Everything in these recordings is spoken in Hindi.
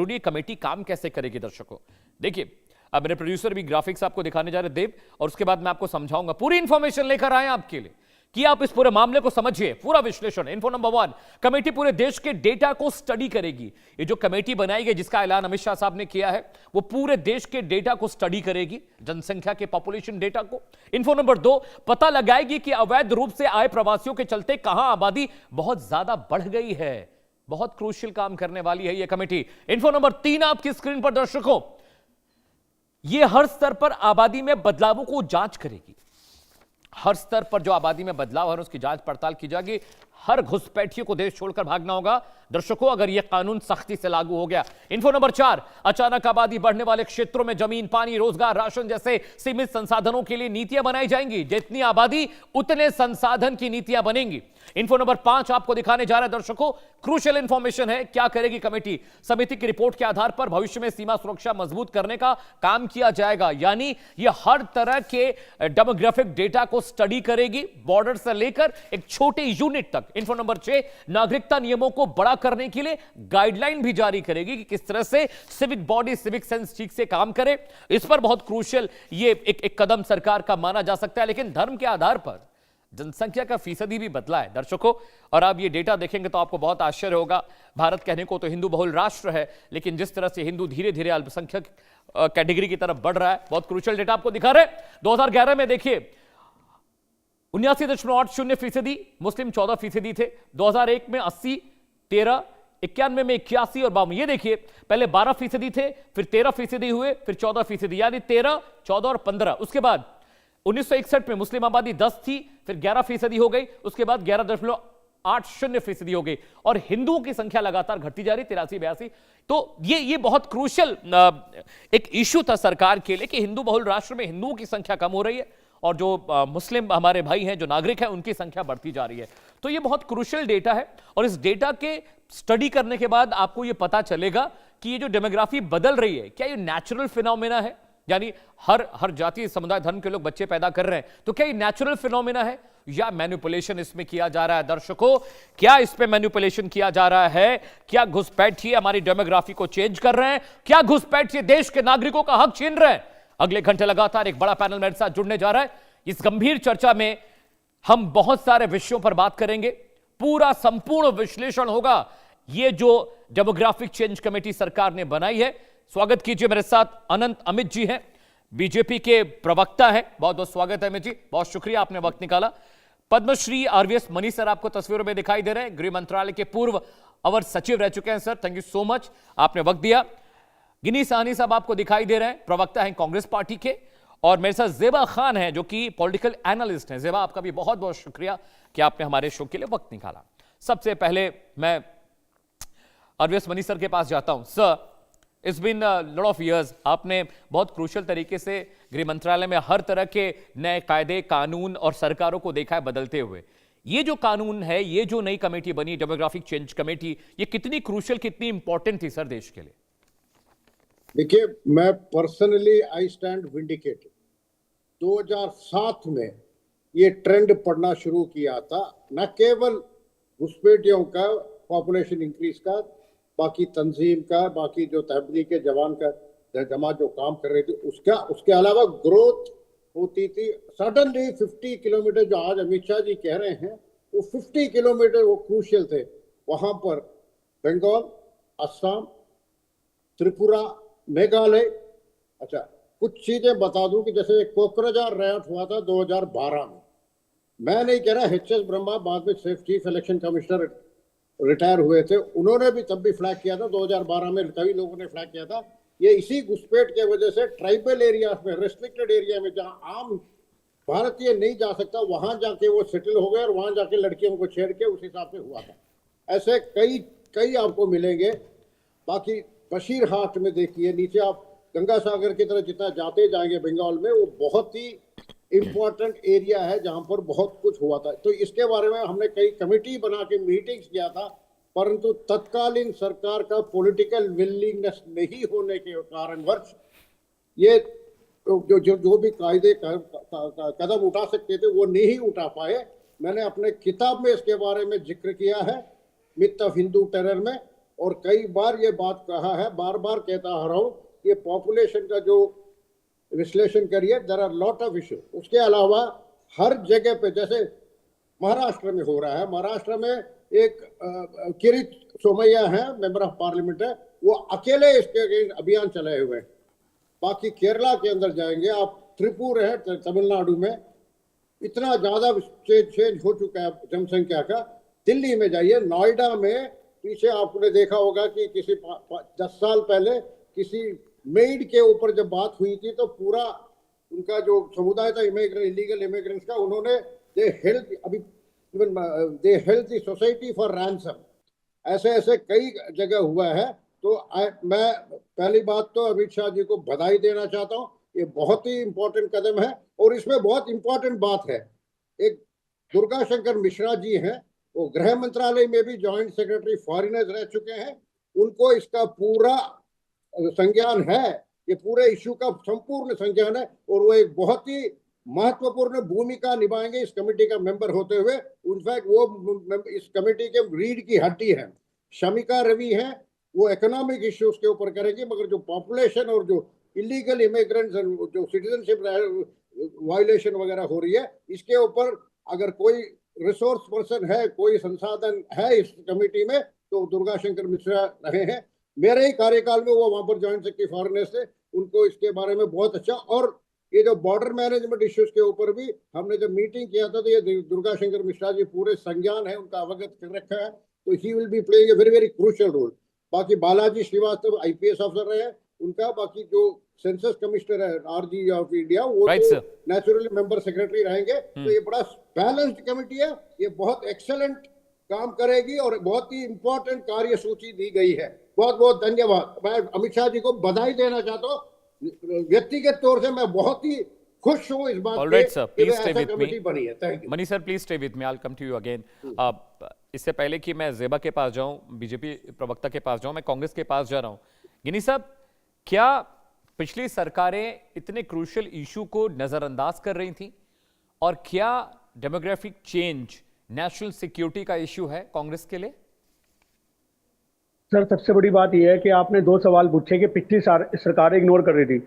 ये कमेटी काम कैसे करेगी दर्शकों? देखिए, अब मेरे प्रोड्यूसर भी ग्राफिक्स आपको दिखाने जा रहे देव, और उसके बाद मैं आपको समझाऊंगा, पूरी इंफॉर्मेशन लेकर आए आपके लिए कि आप इस पूरे मामले को समझिए, पूरा विश्लेषण। इन्फो नंबर 1, कमेटी पूरे देश के डेटा को स्टडी करेगी। ये जो कमेटी बनाई गई, जिसका ऐलान अमित शाह साहब ने किया है, वो पूरे देश के डेटा को स्टडी करेगी, जनसंख्या के पॉपुलेशन डेटा को। इन्फो नंबर 2, पता लगाएगी कि अवैध रूप से आए प्रवासियों के चलते कहां आबादी बहुत ज्यादा बढ़ गई है। बहुत क्रूशियल काम करने वाली है यह कमेटी। इन्फो नंबर 3 आपकी स्क्रीन पर दर्शकों, यह हर स्तर पर आबादी में बदलावों को जांच करेगी। हर स्तर पर जो आबादी में बदलाव है उसकी जांच पड़ताल की जाएगी। हर घुसपैठियों को देश छोड़कर भागना होगा दर्शकों, अगर यह कानून सख्ती से लागू हो गया। इन्फो नंबर 4, अचानक आबादी बढ़ने वाले क्षेत्रों में जमीन, पानी, रोजगार, राशन जैसे सीमित संसाधनों के लिए नीतियां बनाई जाएंगी। जितनी आबादी उतने संसाधन की नीतियां बनेंगी। इन्फो नंबर 5 आपको दिखाने जा रहा है दर्शकों, क्रूशियल इंफॉर्मेशन है। क्या करेगी कमेटी? समिति की रिपोर्ट के आधार पर भविष्य में सीमा सुरक्षा मजबूत करने का काम किया जाएगा। यानी यह हर तरह के डेमोग्राफिक डेटा को स्टडी करेगी, बॉर्डर से लेकर एक छोटे यूनिट तक। इन्फो नंबर 6, नागरिकता नियमों को बड़ा करने के लिए गाइडलाइन भी जारी करेगी कि किस तरह से सिविक बॉडी, सिविक सेंस ठीक से काम करे। इस पर बहुत क्रूशियल ये एक कदम सरकार का माना जा सकता है। लेकिन धर्म के आधार पर जनसंख्या का फीसदी भी बदला है दर्शकों, और आप ये डेटा देखेंगे तो आपको बहुत आश्चर्य होगा। भारत कहने को तो हिंदू बहुल राष्ट्र है, लेकिन जिस तरह से हिंदू धीरे धीरे अल्पसंख्यक कैटेगरी की तरफ बढ़ रहा है, बहुत क्रूशियल डेटा आपको दिखा रहे। 2011 में देखिए 79.80% मुस्लिम 14% थे। 2001 में 80, 13, 91 में 81 और 52। ये देखिए, पहले 12% थे, फिर 13% हुए, फिर 14%, यानी 13, 14 और 15। उसके बाद 1961 में मुस्लिम आबादी 10 थी, फिर 11% हो गई, उसके बाद 11.80% हो गई, और हिंदुओं की संख्या लगातार घटती जा रही, 83, 82। तो ये बहुत क्रूशियल एक इश्यू था सरकार के लिए कि हिंदू बहुल राष्ट्र में हिंदुओं की संख्या कम हो रही है, और जो मुस्लिम हमारे भाई हैं, जो नागरिक हैं, उनकी संख्या बढ़ती जा रही है। तो ये बहुत क्रूशियल डेटा है, और इस डेटा के स्टडी करने के बाद आपको ये पता चलेगा कि ये जो डेमोग्राफी बदल रही है, क्या ये नेचुरल फिनोमेना है? यानी हर जाति, समुदाय, धर्म के लोग बच्चे पैदा कर रहे हैं, तो क्या ये नेचुरल फिनोमेना है या मैनिपुलेशन इसमें किया जा रहा है? दर्शकों, क्या इस पे मैनिपुलेशन किया जा रहा है? क्या घुसपैठिए हमारी डेमोग्राफी को चेंज कर रहे हैं? क्या घुसपैठिए देश के नागरिकों का हक छीन रहे हैं? अगले घंटे लगातार एक बड़ा पैनल मेरे साथ जुड़ने जा रहा है। इस गंभीर चर्चा में हम बहुत सारे विषयों पर बात करेंगे, पूरा संपूर्ण विश्लेषण होगा। ये जो डेमोग्राफिक चेंज कमेटी सरकार ने बनाई है, स्वागत कीजिए मेरे साथ अनंत अमित जी हैं, बीजेपी के प्रवक्ता हैं। बहुत बहुत स्वागत है अमित जी, बहुत शुक्रिया आपने वक्त निकाला। पद्मश्री आरवीएस मनी सर आपको तस्वीरों में दिखाई दे रहे हैं, गृह मंत्रालय के पूर्व अवर सचिव रह चुके हैं sir, thank you so much, आपने वक्त दिया। गिनी साहनी साहब आपको दिखाई दे रहे हैं, प्रवक्ता हैं कांग्रेस पार्टी के, और मेरे साथ जेबा खान हैं जो कि पॉलिटिकल एनालिस्ट हैं। जेबा, आपका भी बहुत बहुत शुक्रिया कि आपने हमारे शो के लिए वक्त निकाला। सबसे पहले मैं आरवीएस मनी सर के पास जाता हूं। Sir, it's been lot of years, आपने बहुत क्रूशियल तरीके से गृह मंत्रालय में हर तरह के नए कायदे, कानून और सरकारों को देखा है बदलते हुए। ये जो कानून है, ये जो नई कमेटी बनी, डेमोग्राफिक चेंज कमेटी, ये कितनी क्रूशियल, कितनी इंपॉर्टेंट थी सर देश के लिए? देखिए, मैं पर्सनली आई स्टैंड विंडिकेटेड। 2007 में ये ट्रेंड पड़ना शुरू किया था, न केवल घुसपैठियों का पॉपुलेशन इंक्रीज का, बाकी तंजीम का, बाकी जो तहबीली के जवान का जमात जो काम कर रही थी उसके अलावा ग्रोथ होती थी। सडनली 50 किलोमीटर जो आज अमित शाह जी कह रहे हैं, वो 50 किलोमीटर वो क्रूशियल थे। वहां पर बंगाल, असम, त्रिपुरा, मेघालय। अच्छा, कुछ चीजें बता दूं कि जैसे कोकराझार रैट हुआ था 2012 में। मैं नहीं कह रहा, एच एस ब्रह्मा बाद में चीफ इलेक्शन कमिश्नर रिटायर हुए थे, उन्होंने भी तब भी फ्लैग किया था 2012 में, कई लोगों ने फ्लैग किया था। ये इसी घुसपैठ के वजह से ट्राइबल एरिया में, रेस्ट्रिक्टेड एरिया में, जहां आम भारतीय नहीं जा सकता, वहां जाके वो सेटल हो गए और वहां जाके लड़कियों को छेड़ के उस हिसाब से हुआ था। ऐसे कई आपको मिलेंगे। बाकी बशीरहाट में देखिए, नीचे आप गंगा सागर की तरफ जितना जाते जाएंगे बंगाल में, वो बहुत ही इम्पोर्टेंट एरिया है जहां पर बहुत कुछ हुआ था। तो इसके बारे में हमने कई कमेटी बना के मीटिंग्स किया था, परंतु तत्कालीन सरकार का पॉलिटिकल विलिंगनेस नहीं होने के कारणवश ये जो भी कायदे कदम उठा सकते थे वो नहीं उठा पाए। मैंने अपने किताब में इसके बारे में जिक्र किया है, मिथ ऑफ हिंदू टेरर में, और कई बार ये बात कहा है, बार बार कहता आ रहा हूं, ये पॉपुलेशन का जो विश्लेषण करिए, there are lot of issue. उसके अलावा हर जगह पे, जैसे महाराष्ट्र में हो रहा है, महाराष्ट्र में एक किरीट सोमैया है, मेंबर ऑफ पार्लियामेंट है, वो अकेले इसके अगेंस्ट अभियान चलाए हुए हैं। बाकी केरला के अंदर जाएंगे आप, त्रिपुर है तमिलनाडु में, इतना ज्यादा चेंज हो चुका है जनसंख्या का। दिल्ली में जाइए, नोएडा में पीछे आपने देखा होगा कि किसी 10 साल पहले किसी मेड के ऊपर जब बात हुई थी तो पूरा उनका जो समुदाय था इलीगल इमिग्रेंट्स का, उन्होंने दे held the society for ransom. ऐसे ऐसे कई जगह हुआ है। तो मैं पहली बात तो अमित शाह जी को बधाई देना चाहता हूँ, ये बहुत ही इंपॉर्टेंट कदम है। और इसमें बहुत इंपॉर्टेंट बात है, एक दुर्गा शंकर मिश्रा जी हैं, वो गृह मंत्रालय में भी जॉइंट सेक्रेटरी फॉरेनर्स रह चुके हैं, उनको इसका पूरा संज्ञान है, ये पूरे इश्यू का संपूर्ण संज्ञान है, और वो एक बहुत ही महत्वपूर्ण भूमिका निभाएंगे इस कमेटी का मेंबर होते हुए। इनफैक्ट वो इस कमेटी के रीढ़ की हड्डी है। शमिका रवि है, वो इकोनॉमिक इश्यूज के ऊपर करेंगे, मगर जो पॉपुलेशन और जो इलीगल इमिग्रेंट्स, जो सिटीजनशिप वायलेशन वगैरह हो रही है, इसके ऊपर अगर कोई रिसोर्स पर्सन है, कोई संसाधन है इस कमेटी में, तो दुर्गा शंकर मिश्रा रहे हैं। मेरे ही कार्यकाल में वो वहां पर ज्वाइंट सेक्रेटरी फॉरेनर्स थे, उनको इसके बारे में बहुत अच्छा। और ये जो बॉर्डर मैनेजमेंट इश्यूज के ऊपर भी हमने जब मीटिंग किया था, तो ये दुर्गा शंकर मिश्रा जी पूरे संज्ञान है, उनका अवगत कर रखा है, तो he will be playing a very very crucial role. बाकी बालाजी श्रीवास्तव IPS ऑफिसर रहे हैं उनका, बाकी जो सेंसस कमिश्नर है RG ऑफ इंडिया, वो तो नेचुरली मेंबर सेक्रेटरी रहेंगे। तो ये बड़ा बैलेंस्ड कमेटी है, ये बहुत एक्सेलेंट काम करेगी और बहुत ही इंपॉर्टेंट कार्य सूची दी गई है। बहुत बहुत धन्यवाद। मैं अमित शाह जी को बधाई देना चाहता हूँ, व्यक्तिगत तौर से मैं बहुत ही खुश हूँ इस बात से कि ऐसा कमेटी बनी है। Thank you Mani sir, please stay with me, I will come to you again. इससे पहले कि मैं ज़ेबा के पास जाऊं, बीजेपी प्रवक्ता के पास जाऊं, मैं कांग्रेस के पास जा रहा हूं। गिनी साहब, क्या पिछली सरकारें इतने क्रूशियल इशू को नजरअंदाज कर रही थी, और क्या डेमोग्राफिक चेंज नेशनल सिक्योरिटी का इशू है कांग्रेस के लिए? सर, सबसे बड़ी बात यह है कि आपने 2 सवाल पूछे कि पिछली सरकारें इग्नोर कर रही थी।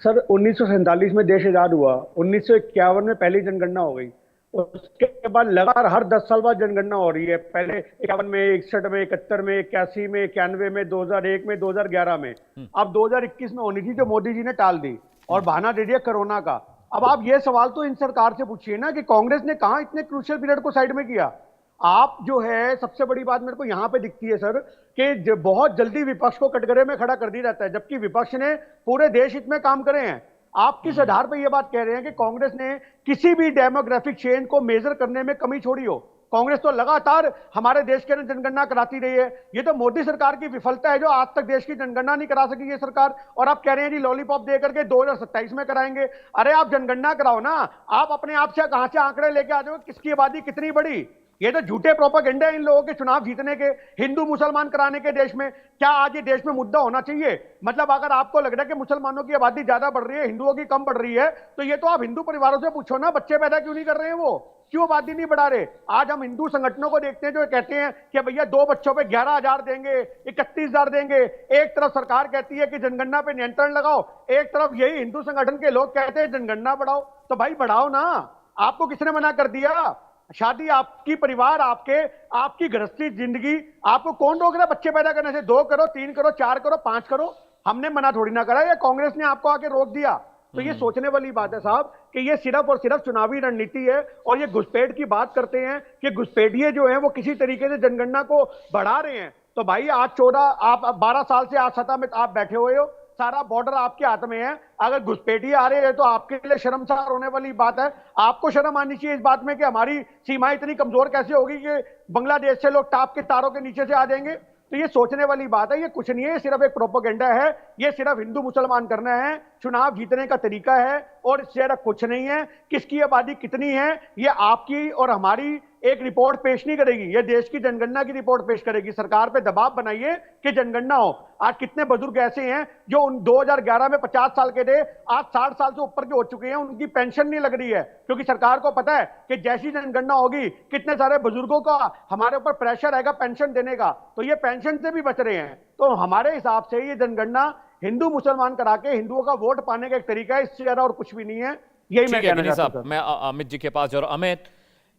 सर, 1947 में देश आजाद हुआ, 1951 में पहली जनगणना हो गई, उसके बाद लगातार हर 10 साल बाद जनगणना हो रही है। पहले 51 में, 61 में, 71 में, 81 में, 91 में, 2001 में, 2011 में, अब 2021 में होनी थी, जो मोदी जी ने टाल दी और बहाना दे दिया कोरोना का। अब आप ये सवाल तो इन सरकार से पूछिए ना कि कांग्रेस ने कहां इतने क्रूशियल पीरियड को साइड में किया। आप जो है, सबसे बड़ी बात मेरे को यहां पे दिखती है सर कि बहुत जल्दी विपक्ष को कटघरे में खड़ा कर दिया जाता है, जबकि विपक्ष ने पूरे देश हित में काम करे हैं। आप किस आधार पर यह बात कह रहे हैं कि कांग्रेस ने किसी भी डेमोग्राफिक चेंज को मेजर करने में कमी छोड़ी हो? कांग्रेस तो लगातार हमारे देश के अंदर जनगणना कराती रही है। ये तो मोदी सरकार की विफलता है जो आज तक देश की जनगणना नहीं करा सकी ये सरकार, और आप कह रहे हैं जी लॉलीपॉप दे करके 2027 में कराएंगे। अरे आप जनगणना कराओ ना, आप अपने आप से कहां से आंकड़े लेके आ जाओ, किसकी आबादी कितनी बड़ी? ये तो झूठे प्रोपेगेंडा है इन लोगों के चुनाव जीतने के, हिंदू मुसलमान कराने के देश में। क्या आज ये देश में मुद्दा होना चाहिए? मतलब अगर आपको लग रहा है कि मुसलमानों की आबादी ज्यादा बढ़ रही है, हिंदुओं की कम बढ़ रही है, तो ये तो आप हिंदू परिवारों से पूछो ना, बच्चे पैदा क्यों नहीं कर रहे हैं, वो क्यों आबादी नहीं बढ़ा रहे? आज हम हिंदू संगठनों को देखते हैं जो कहते हैं कि भैया 2 बच्चों पे 11,000 देंगे, 31,000 देंगे। एक तरफ सरकार कहती है कि जनगणना पे नियंत्रण लगाओ, एक तरफ यही हिंदू संगठन के लोग कहते हैं जनगणना बढ़ाओ। तो भाई बढ़ाओ ना, आपको किसने मना कर दिया? शादी आपकी, परिवार आपकी गृहस्थी जिंदगी, आपको कौन रोक रहा है बच्चे पैदा करने से? 2 करो, 3 करो, 4 करो, 5 करो, हमने मना थोड़ी ना करा, या कांग्रेस ने आपको आके रोक दिया? तो ये सोचने वाली बात है साहब कि ये सिर्फ और सिर्फ चुनावी रणनीति है। और ये घुसपैठ की बात करते हैं कि घुसपैठिए जो है वो किसी तरीके से जनगणना को बढ़ा रहे हैं। तो भाई आज 12 साल से आज सत्ता में आप बैठे हुए हो, सारा बॉर्डर आपके हाथ में है। अगर घुसपैठिए आ रहे हैं तो आपके लिए शर्मसार होने वाली बात है। आपको शर्म आनी चाहिए इस बात में कि हमारी सीमाएं इतनी कमजोर कैसे होगी कि बांग्लादेश से लोग टाप के तारों के नीचे से आ जाएंगे। तो ये सोचने वाली बात है, ये कुछ नहीं है, ये सिर्फ एक प्रोपेगेंडा है, ये सिर्फ हिंदू मुसलमान करना है, चुनाव जीतने का तरीका है। और इससे ज्यादा कुछ नहीं है। किसकी आबादी कितनी है ये आपकी और हमारी एक रिपोर्ट पेश नहीं करेगी, ये देश की जनगणना की रिपोर्ट पेश करेगी। सरकार पे दबाव बनाइए कि जनगणना हो। आज कितने बुजुर्ग ऐसे हैं जो 2011 में 50 साल के थे, आज 60 साल से ऊपर के हो चुके हैं, उनकी पेंशन नहीं लग रही है, क्योंकि सरकार को पता है कि जैसी जनगणना होगी कितने सारे बुजुर्गों का हमारे ऊपर प्रेशर आएगा पेंशन देने का, तो ये पेंशन से भी बच रहे हैं। तो हमारे हिसाब से ये जनगणना हिंदू मुसलमान करा के हिंदुओं का वोट पाने का एक तरीका है, इससे ज्यादा और कुछ भी नहीं है। यही मैं ठीक है कहना गिनी चाहता साहब, हूं। मैं अमित जी के पास जा रहा हूं। अमित,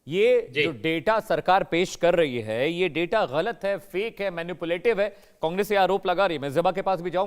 ये जो डेटा सरकार पेश कर रही है ये डेटा गलत है, फेक है, मैनिपुलेटिव है, कांग्रेस ये आरोप लगा रही है। मैं ज़िबा के पास भी जाऊं।